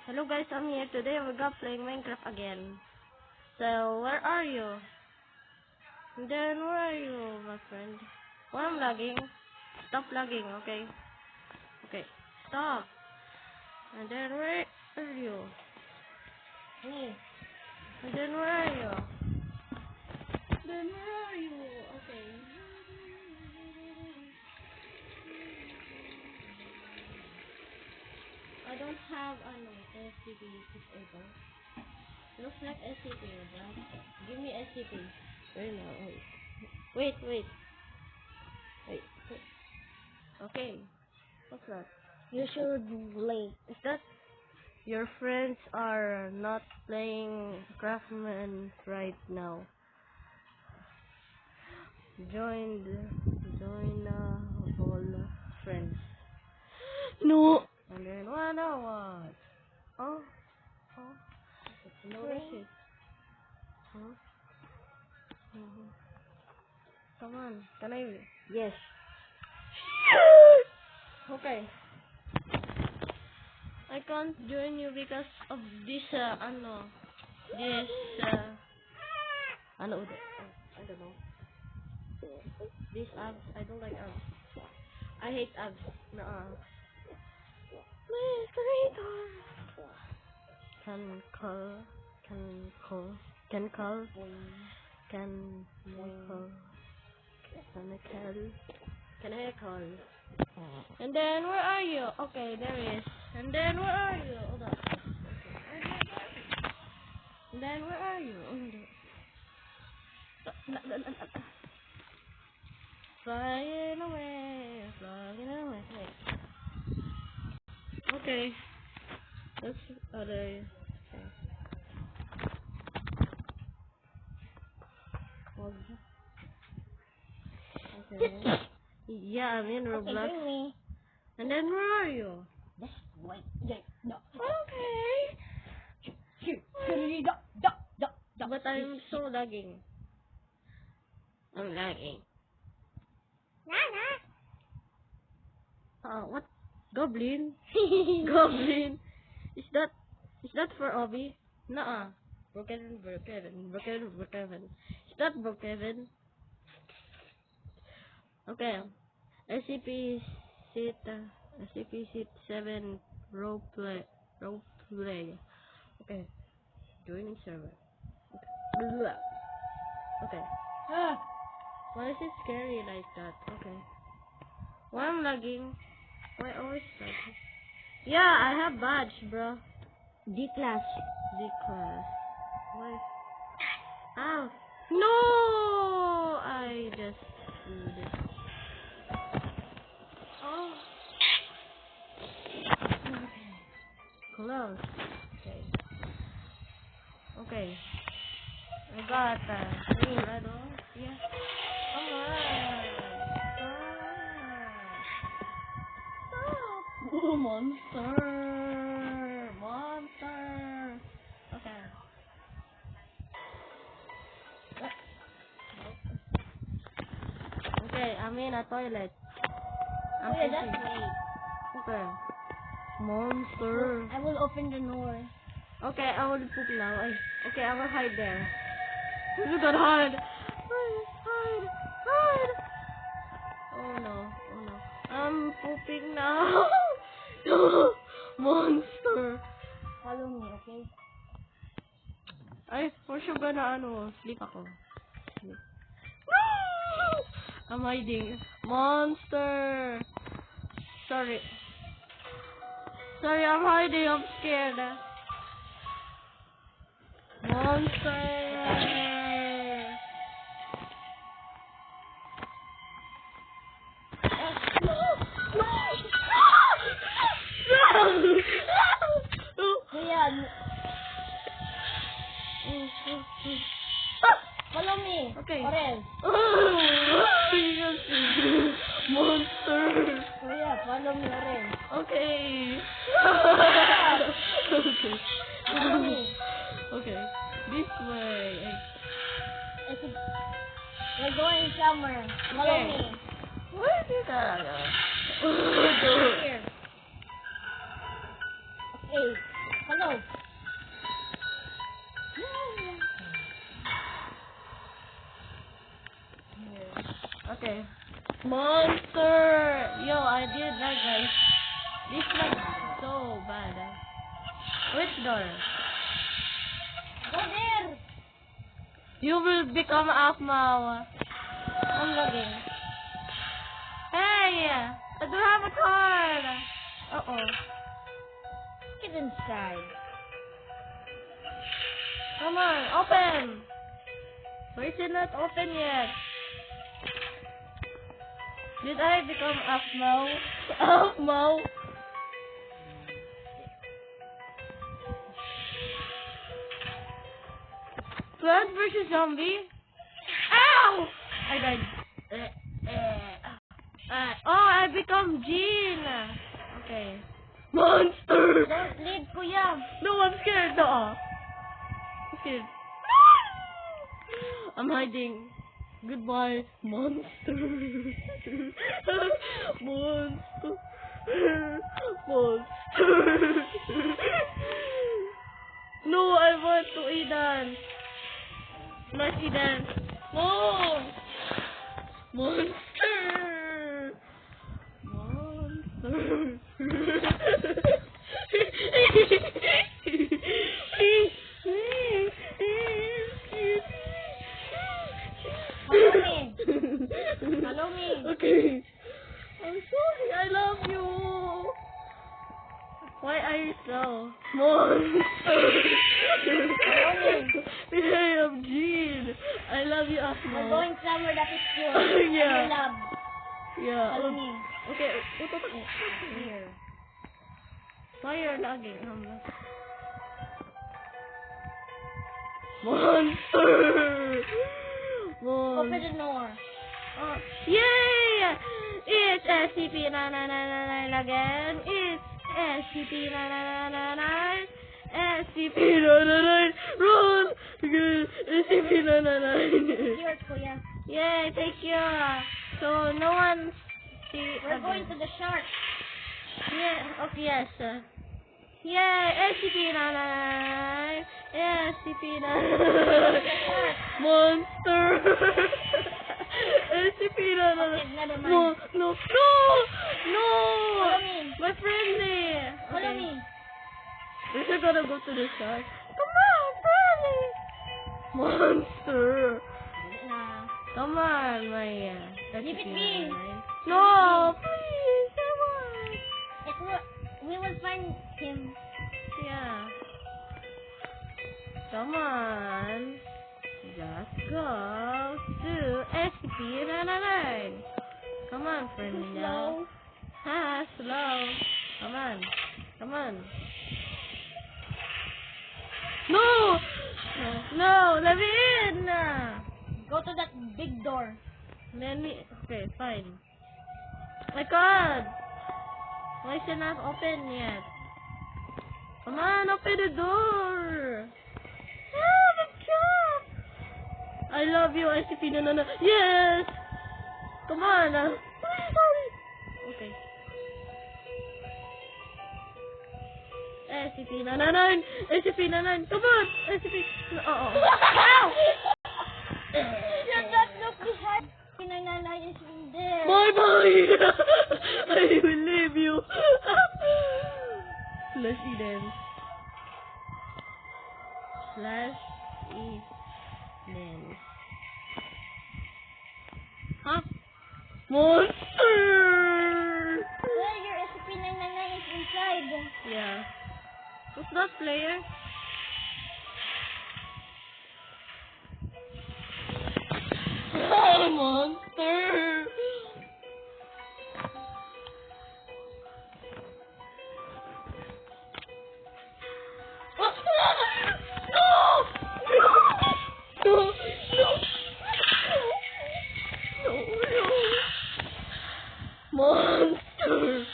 Hello guys, I'm here. Today we're gonna play Minecraft again. So, where are you? And then, where are you, my friend? Why I'm lagging? Stop lagging, okay? Okay, stop. And then, where are you? Me. And then, where are you? Then, where are you? Okay. I don't have SCP disabled. Looks like SCP, right? Give me SCP. Wait, no, wait. Wait. Okay. What's that? You should late. Is that your friends are not playing Craftman right now? Join all friends. No. And then what? Oh, where is it? Huh? Come on, can I? Yes. Okay. I can't join you because of this, I don't know. I don't know. These abs, I don't like abs. I hate abs. Nuh-uh. Please, creator. Can call. Can call. Can call. Can call. Can I call? And then, where are you? Okay, there he is. And then, where are you? Hold up. And then, where are you? Flying away, flying away. Okay. That's other. Okay. Yeah, I'm in Okay, Roblox. bring me. And then, where are you? This way. No. Okay. Here. But I'm so lagging. I'm lagging. What? Goblin? Goblin? Is that for Obi? Nuh-uh. Broken. Is that Broken? Okay. SCP Seat, SCP Seat 7 Roleplay. Okay. Joining server. Okay. Blah. Okay. Why is it scary like that? Okay. Why I'm lagging? Why always lagging? Yeah, I have badge, bro. D-class. D-class. Why? Ow. No! I just screwed it. Oh. Close. Okay. Okay. I got green medal. Yeah. Come on. Oh, monster. Okay. Okay, I'm in a toilet. I'm Yeah, that's pissing. late. Okay. Monster. I will open the door. Okay, I will poop now. Okay, I will hide there. You got hide. Hide. Oh no. I'm pooping now. Monster. Follow me, okay? Ay, for sure gonna sleep ako. Sleep. I'm hiding. Monster. Sorry, I'm hiding. I'm scared. Monster. Kuya, follow me. Okay. Orel. Monster. Kuya, follow me, Orel. Okay. Follow me. Okay. This way. We're going somewhere. Follow Okay. me. Where did I go? Here. Okay. Hello. Okay. Monster! Yo, I did that, guys. This looks so bad. Which door? Go there. You will become Akmal. I'm logging. Hey! I don't have a card! Uh-oh. Get inside. Come on, open! Why is it not open yet? Did I become Akmal? Akmal? Plant versus zombie? Ow! I died. Oh, I become Jean. Okay. Monster! Don't leave, kuya. No, I'm scared. No. I'm scared. I'm hiding. Goodbye, monster. Monster. Monster. No, I want to Eden. Not Eden. No. Monster. Monster. Follow me. Follow me. Okay. I'm sorry, I love you. Why are you so monster? I am Jean. I love you, Asma. We're going somewhere that is pure. Yeah. And love. Yeah. Follow me. Okay. Here. Why you're lagging? Monster. Open the door. Oh, yay! It's SCP-999 again. It's SCP-999. SCP-999. Run! SCP-999. Here, kuya. Yay, thank you. So, no one see. We're going to the shark. Yeah, okay, yes. Yay, SCP-999. SCP-999. Monster. SCP-999. Okay, never mind. No, no, no, no. Follow me. My friendly. Follow me. We're gonna go to the shark. Come on, friendly. Monster. Nah. Come on, my Leave it be. No, please, come on. We will find him. Yeah. Come on. Just go to SCP-999. Come on, friend. Slow. Ha, slow. Come on. Come on. No! No, let me in! Go to that big door. Let me... Okay, fine. My God! Why is it not open yet? Come on, open the door! Ah, the job! I love you, SCP. No. Yes! Come on! Okay. SCP-999! SCP-999! Come on! SCP... Oh. Ow! You not look behind. 999 is in there. Bye-bye! I will leave you! Slash Eden. Slash Eden. Huh? Monster! Where your SCP-999 is inside. Yeah. Who's that player? Oh, monster! No! Monster!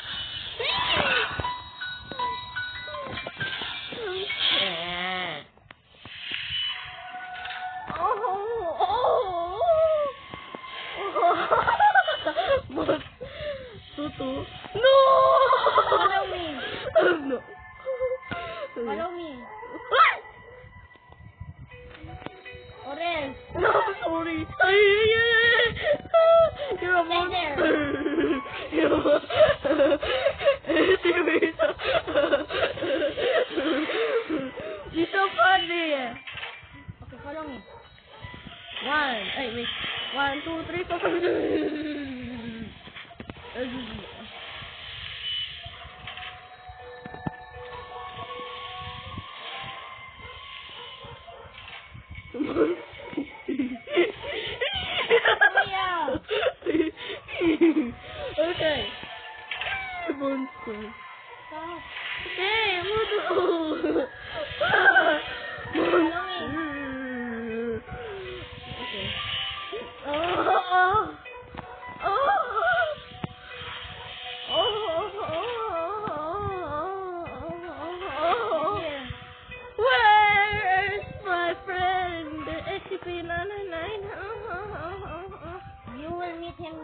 Follow me. What? Orange. No, sorry. You're a monster. You're a You're so funny. Okay, follow me. 1, 2, 3, 4, 5. Yeah. Okay. Monster. Stop. Hey, monster. Okay. Here. Where's my friend? SCP-999. You will meet him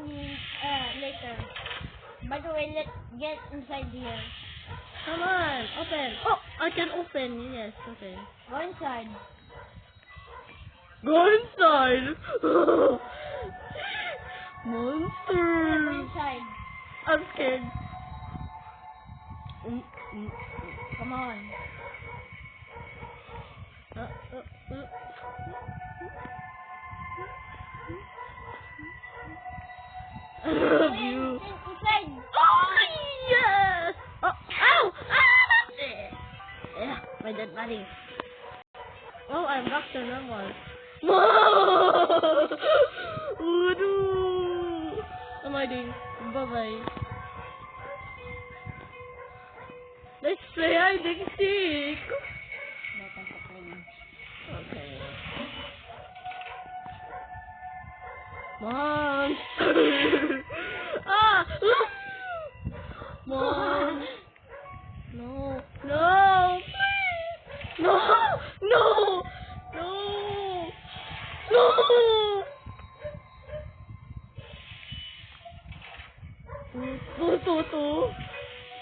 later. By the way, let's get inside here. Come on, open. Oh, I can open. Yes, okay. Go inside. Go inside. Go Monster. inside. I'm scared. Come on. I love you. Inside. Oh, yes. Oh, ow. Ah. Yeah, my dead body. Oh, I'm back to normal. Voodoo. What am I doing? Bye-bye. Let's play hide and seek. No time for playing. Okay. Mom. Ah. Mom. No. No. Please. No. No. No. No.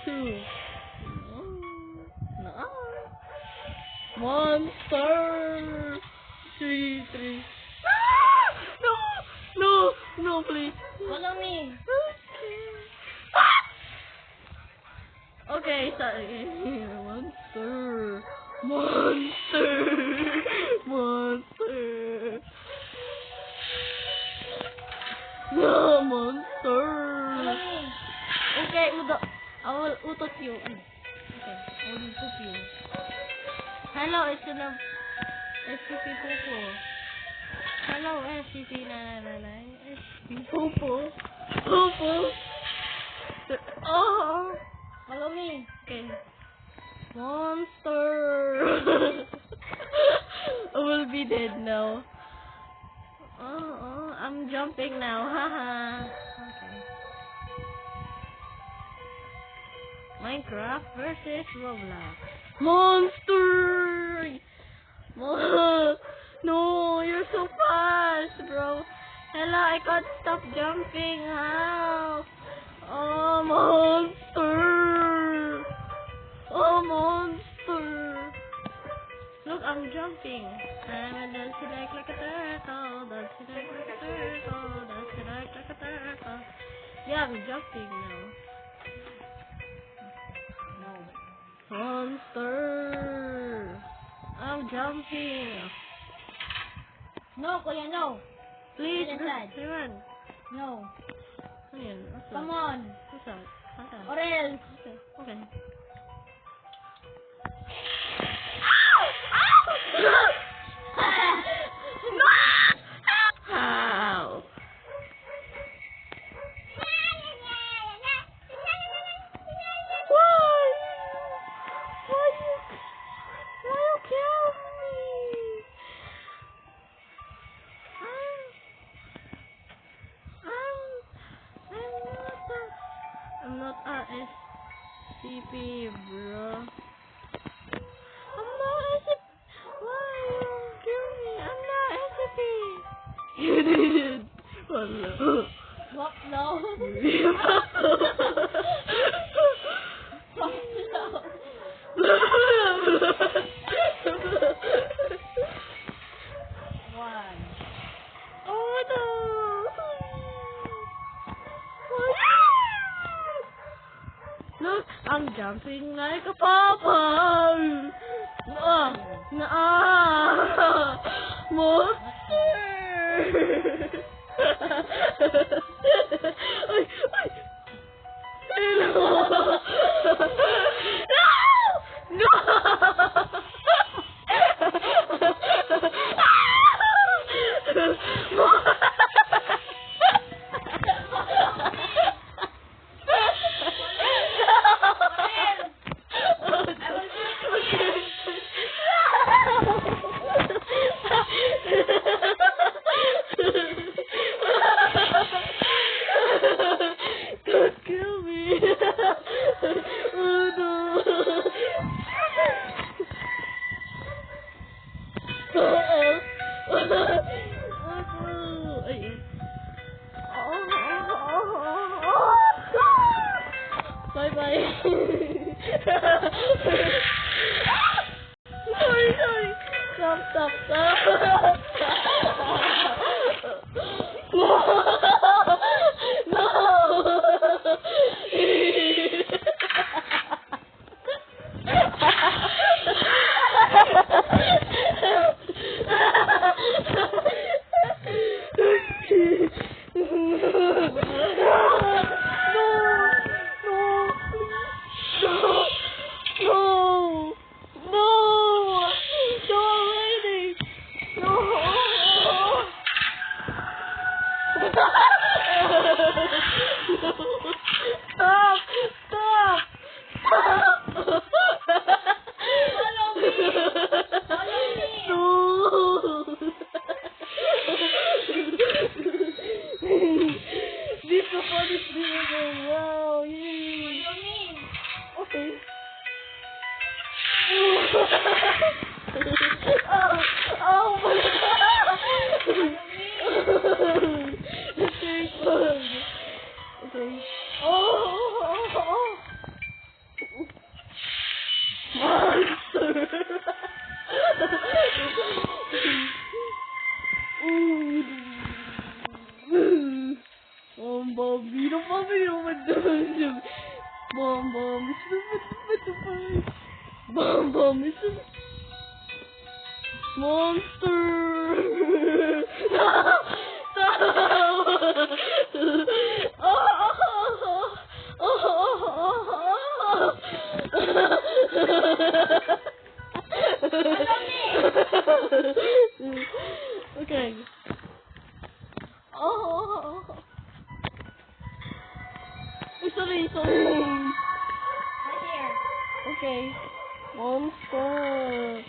Two. No. Monster. Three. Ah! No, please. Follow me. Okay, sorry. Monster. No, monster. Follow me. Okay, I will utot you. Okay, I will utot you. Hello, it's an SCP Popo. Hello, SCP-999. SCP Popo. Popo. Oh. Follow me. Okay. Monster. I will be dead now. Oh, I'm jumping now. Haha. Okay. Minecraft versus Roblox. Monster! No, you're so fast, bro. Hello, I can't stop jumping. How? Oh, monster! Oh, monster! Look, I'm jumping. I'm dancing like a turtle. Dancing like a turtle. Dancing like a turtle. Yeah, I'm jumping now. Monster! I'm jumping. No, Kuya, no. Please, Get inside. run. No. Ayan, what's Come up? on. What's up? What's up? Or else. Okay. How? Why you kill me? I'm not a SCP, bro. I'm not SCP. Why you kill me? I'm not SCP. You did. Wala. What? No. What? No. jumping like a papa. Monster. Ay, ay. No. No. Don't kill me. Oh no. Bye bye. Sorry, sorry. Stop, stop, stop. No. Stop! Stop! Follow me! Follow me! No! This is the funniest thing ever. Wow, yay! Follow me! Okay. Oh my god! It's very fun. Okay. Oh. Monster. Bom, vira pra mim, uma dungeon. Bom, isso é muito bom. Bom, isso é... Monster. Okay. Sorry. Right here. Okay. Monster.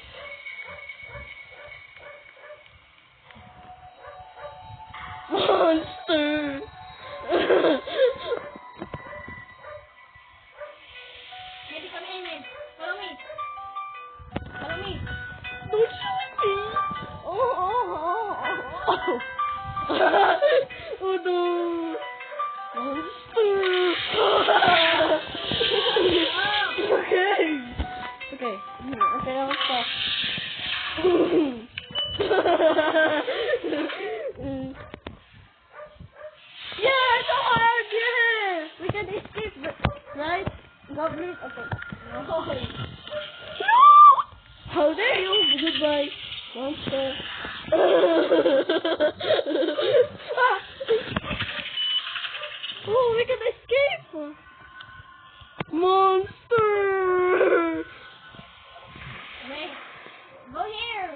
Monster. Maybe come in, man. Follow me. Follow me. Don't shoot me. Oh no. Monster. Okay. Okay, I'll stop. Yeah, so hard, yeah. We can escape, right? Goblin, okay. No. How dare you? Goodbye, monster. Oh, we can escape. Monster. Wait. Go here.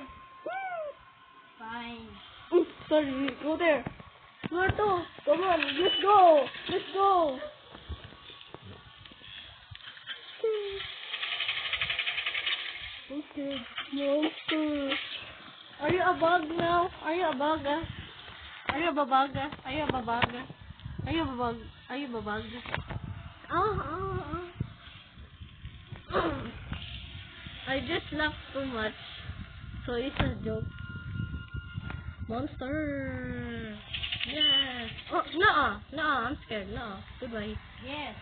Fine. Oops, sorry, go there. Where to? Come on, let's go. Let's go. Okay, monster. Are you a bug now? Are you a bug? Are you a babag? Are you a babag? Are you a babag? Are you a babag? I just laughed too much. So it's a joke. Monster. Yes. Oh, no, I'm scared. No, goodbye. Yes.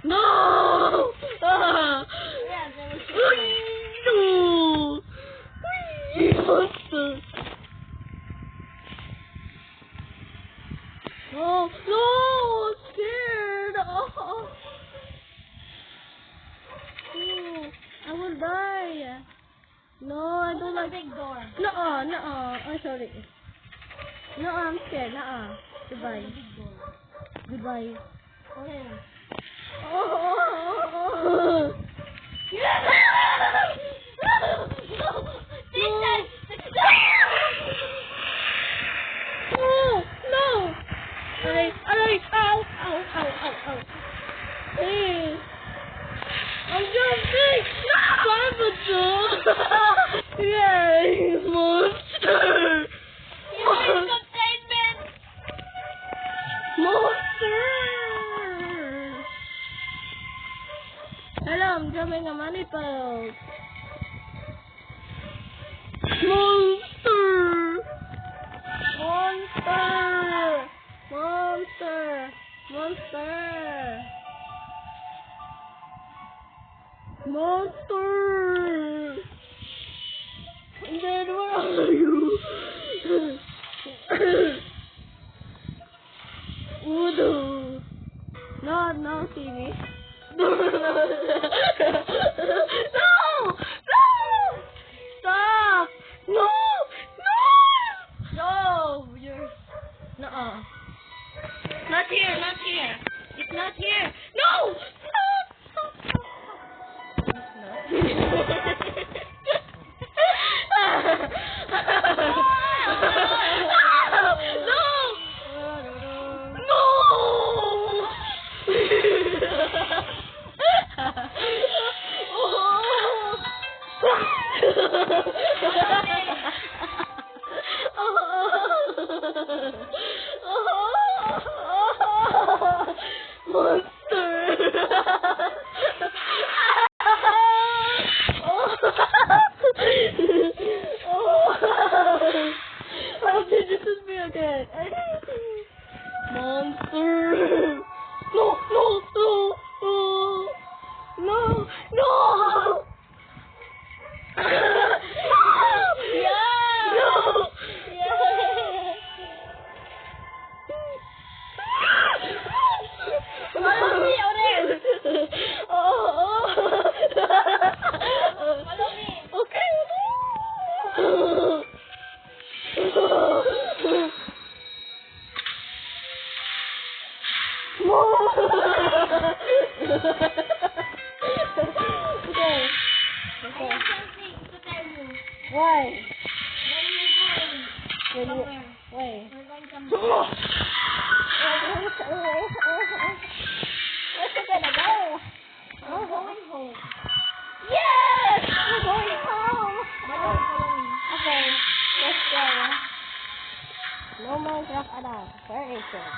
No! Yeah, there was No! Monster. Oh, no! I'm scared. Oh. Why? No, I don't like. Big door. No, no. Oh, sorry. No, I'm scared. No. Goodbye. Big door. Goodbye. Okay. Oh. No. Aray. Ow. Please. I'm jumping. Yay, monster. Monster. Hello, I'm jumping a money pole. Monster. And then where are you? Udo. No, Timmy. No! Stop! No! You're... No. Not here. It's not here. No! How did you just me again? Monster! No! Follow me, Odin. Follow me. Okay. Okay. To tell you. Why? When we're going Why? somewhere. We're going somewhere. Where's it gonna go? We're going home. Yes! We're going home! Follow me. Okay, let's go. No Minecraft alarm. Where is it?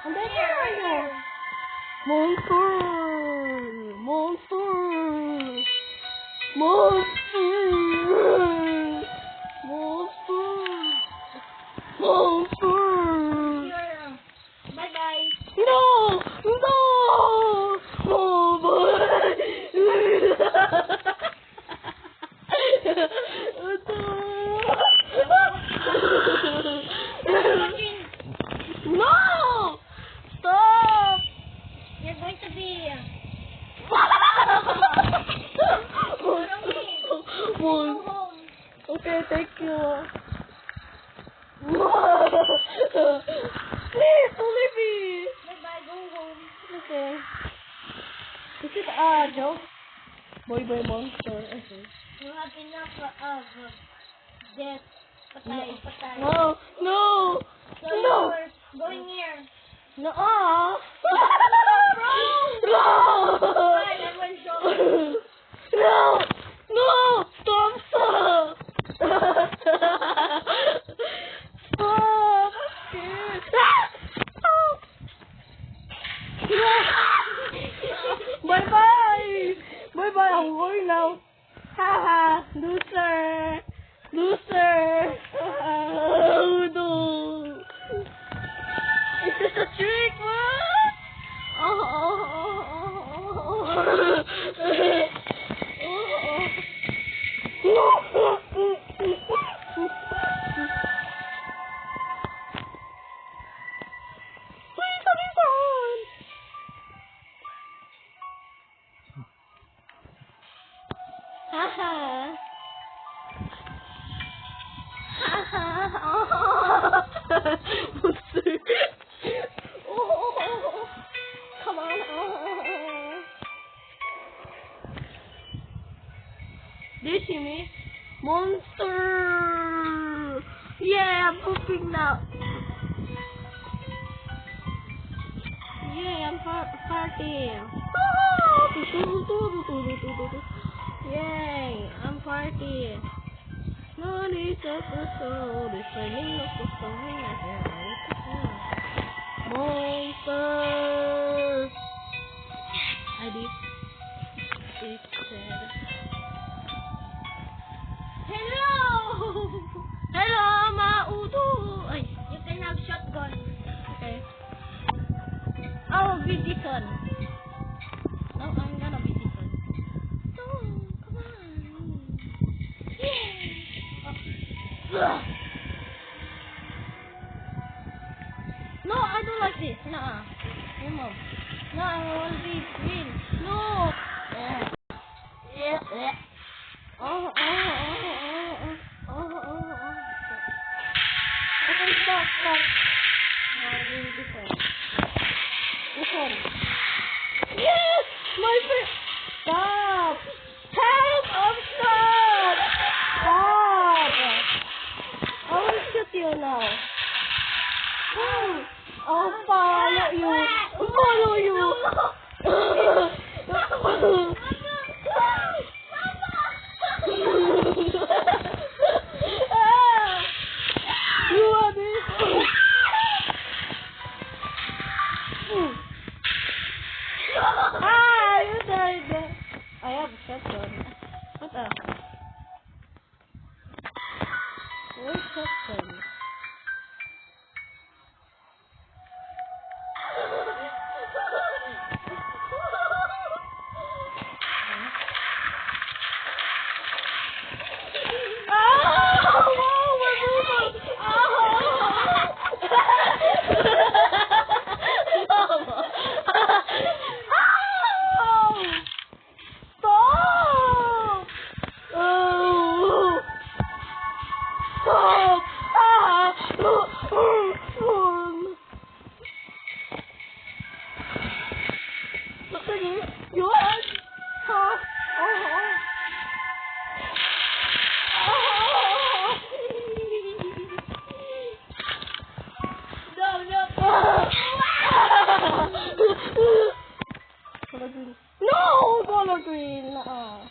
And then where are you? Monster! Bye-bye. No! Oh, boy! No! Stop! You're going to be... Go home. Okay, thank you. Please, don't leave me. Bye-bye. Go home. Okay. Is it a joke? Boy monster. Okay. You have enough of death. Patay. No. So you're going here. No. Fine, I will show you. No. Stop. Stop. Bye-bye. I'm going now. Haha. Loser. Oh, no. Is this a trick? What? Please, having fun. Ha Haha. Haha. Monster. Oh. Come on. Do you see me? Monster. Yeah, I'm pooping now. Yeah, I'm farting. Yay, I'm farting. No need to so this training no Monster. I did it said. Hello! Hello, Maudu. Ay, You can have shotgun. okay. I'll be this one. No, I'm gonna be this one. No, come on. Ugh. No, I don't like this. Nah. Your mom. No, I want to be green. No. Yeah. Oh. Okay, stop. I'll do this one. This one. Yes! My friend. Stop. Help! Stop. Stop. I will shoot you now. I'll follow you. You are this. You died. I have a shotgun. What else? Where's shotgun? No, color green. No.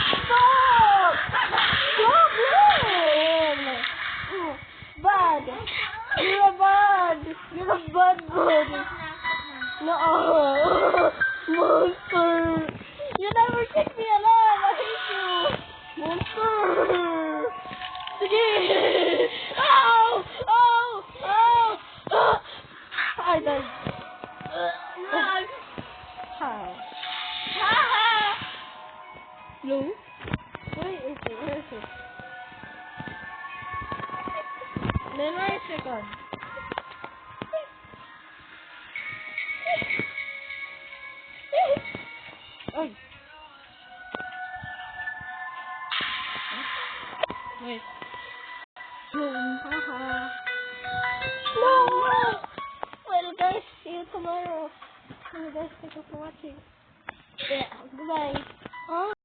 Stop! Stop him! Bad. You're bad. You're a bad bird. No. Monster. You never take me alive. I hate you. Monster. Sige. Ow! I died. How? No? Where is it? Then where is it gone? Oy. Wait. Haha. No! Well guys, see you tomorrow. Thank you guys for watching. Yeah, goodbye.